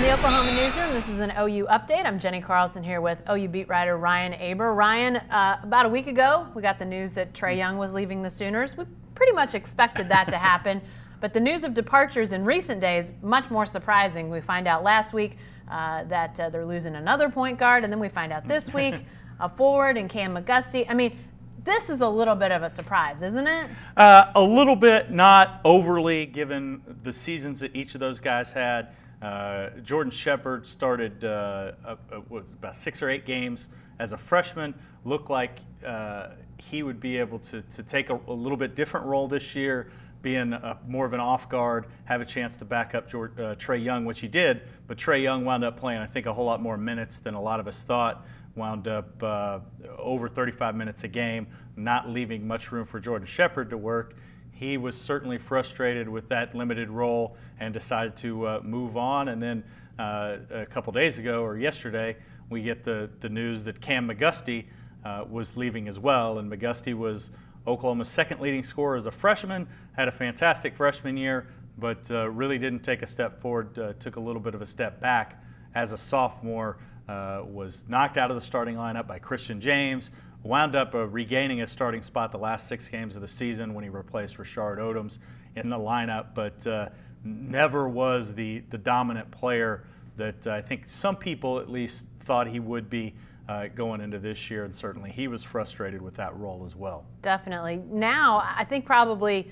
the Oklahoma newsroom, this is an OU update. I'm Jenny Carlson here with OU beat writer Ryan Aber. Ryan, about a week ago, we got the news that Trae Young was leaving the Sooners. We pretty much expected that to happen, but the news of departures in recent days, much more surprising. We find out last week that they're losing another point guard, and then we find out this week a forward and Cam McGusty. I mean, this is a little bit of a surprise, isn't it? A little bit, not overly, given the seasons that each of those guys had. Jordan Shepherd started about 6 or 8 games as a freshman. Looked like he would be able to take a little bit different role this year, being more of an off guard, have a chance to back up Trae Young, which he did. But Trae Young wound up playing, I think, a whole lot more minutes than a lot of us thought. Wound up over 35 minutes a game, not leaving much room for Jordan Shepherd to work. He was certainly frustrated with that limited role and decided to move on. And then a couple days ago, or yesterday, we get the news that Cam McGusty was leaving as well. And McGusty was Oklahoma's second leading scorer as a freshman, had a fantastic freshman year, but really didn't take a step forward, took a little bit of a step back as a sophomore. Was knocked out of the starting lineup by Christian James, wound up regaining his starting spot the last 6 games of the season when he replaced Rashard Odoms in the lineup, but never was the dominant player that I think some people at least thought he would be going into this year, and certainly he was frustrated with that role as well. Definitely. Now, I think probably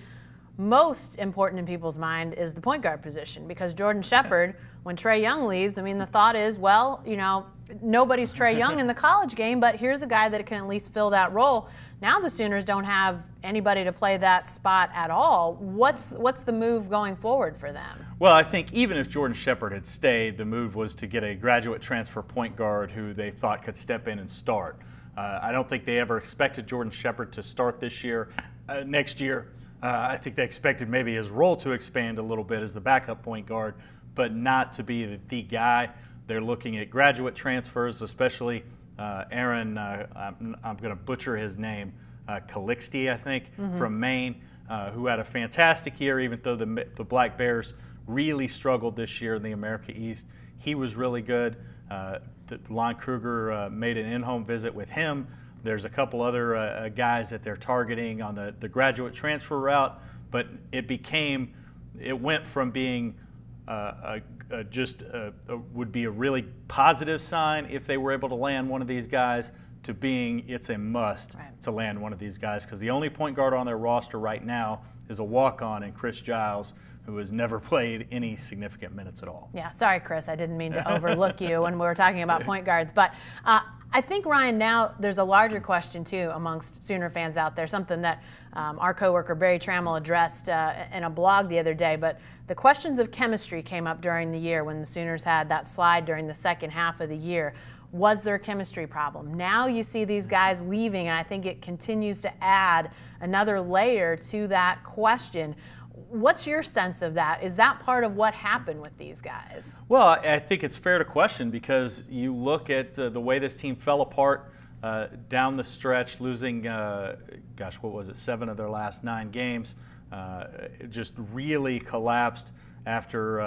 most important in people's mind is the point guard position, because Jordan Shepherd, when Trae Young leaves, I mean, the thought is, well, you know, nobody's Trae Young in the college game, but here's a guy that can at least fill that role. Now the Sooners don't have anybody to play that spot at all. What's the move going forward for them? Well, I think even if Jordan Shepherd had stayed, the move was to get a graduate transfer point guard who they thought could step in and start. I don't think they ever expected Jordan Shepherd to start this year. Next year, I think they expected maybe his role to expand a little bit as the backup point guard, but not to be the guy. They're looking at graduate transfers, especially Aaron, I'm going to butcher his name, Calixte, I think, from Maine, who had a fantastic year, even though the Black Bears really struggled this year in the America East. He was really good. Lon Kruger made an in-home visit with him. There's a couple other guys that they're targeting on the graduate transfer route, but it went from being would be a really positive sign if they were able to land one of these guys, to being it's a must to land one of these guys, because the only point guard on their roster right now is a walk-on in Chris Giles, who has never played any significant minutes at all. Yeah, sorry, Chris, I didn't mean to overlook you when we were talking about point guards. But I think, Ryan, now there's a larger question, too, amongst Sooner fans out there, something that our coworker Barry Trammell addressed in a blog the other day. But the questions of chemistry came up during the year when the Sooners had that slide during the second half of the year. Was there a chemistry problem? Now you see these guys leaving, and I think it continues to add another layer to that question. What's your sense of that? Is that part of what happened with these guys? Well, I think it's fair to question, because you look at the way this team fell apart down the stretch, losing, gosh, what was it, 7 of their last 9 games. It just really collapsed after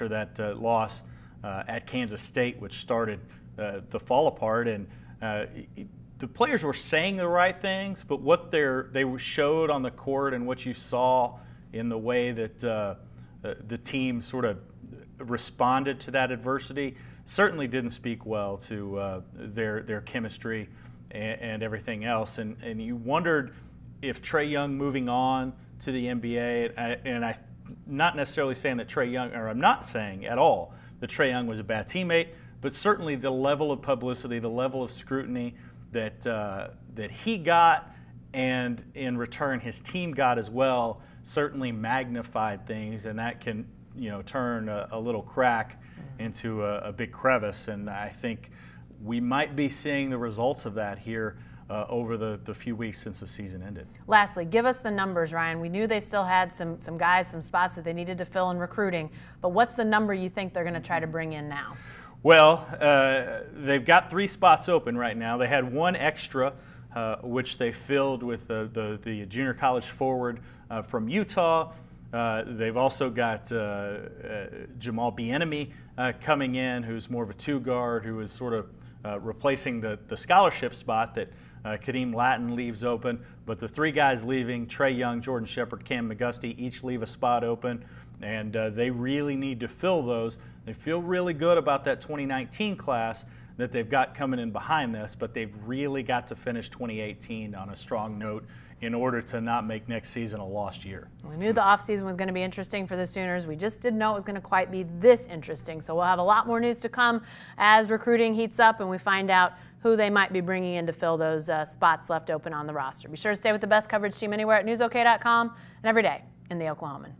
that loss at Kansas State, which started the fall apart. And the players were saying the right things, but what they showed on the court and what you saw in the way that the team sort of responded to that adversity certainly didn't speak well to their chemistry and everything else. And you wondered if Trae Young moving on to the NBA, and I'm not necessarily saying that Trae Young, or I'm not saying at all that Trae Young was a bad teammate, but certainly the level of publicity, the level of scrutiny that he got, and in return his team got as well, certainly magnified things, and that can, you know, turn a little crack into a big crevice. And I think we might be seeing the results of that here over the few weeks since the season ended. Lastly, give us the numbers, Ryan. We knew they still had some guys, some spots that they needed to fill in recruiting, but what's the number you think they're going to try to bring in now? Well, they've got 3 spots open right now. They had 1 extra, which they filled with the junior college forward from Utah. They've also got Jamal Bieniemy coming in, who's more of a two-guard, who is sort of replacing the scholarship spot that Kadeem Lattin leaves open. But the three guys leaving, Trey Young, Jordan Shepard, Cam McGusty, each leave a spot open, and they really need to fill those. They feel really good about that 2019 class that they've got coming in behind this, but they've really got to finish 2018 on a strong note in order to not make next season a lost year. We knew the offseason was going to be interesting for the Sooners. We just didn't know it was going to quite be this interesting. So we'll have a lot more news to come as recruiting heats up and we find out who they might be bringing in to fill those spots left open on the roster. Be sure to stay with the best coverage team anywhere at newsok.com and every day in the Oklahoman.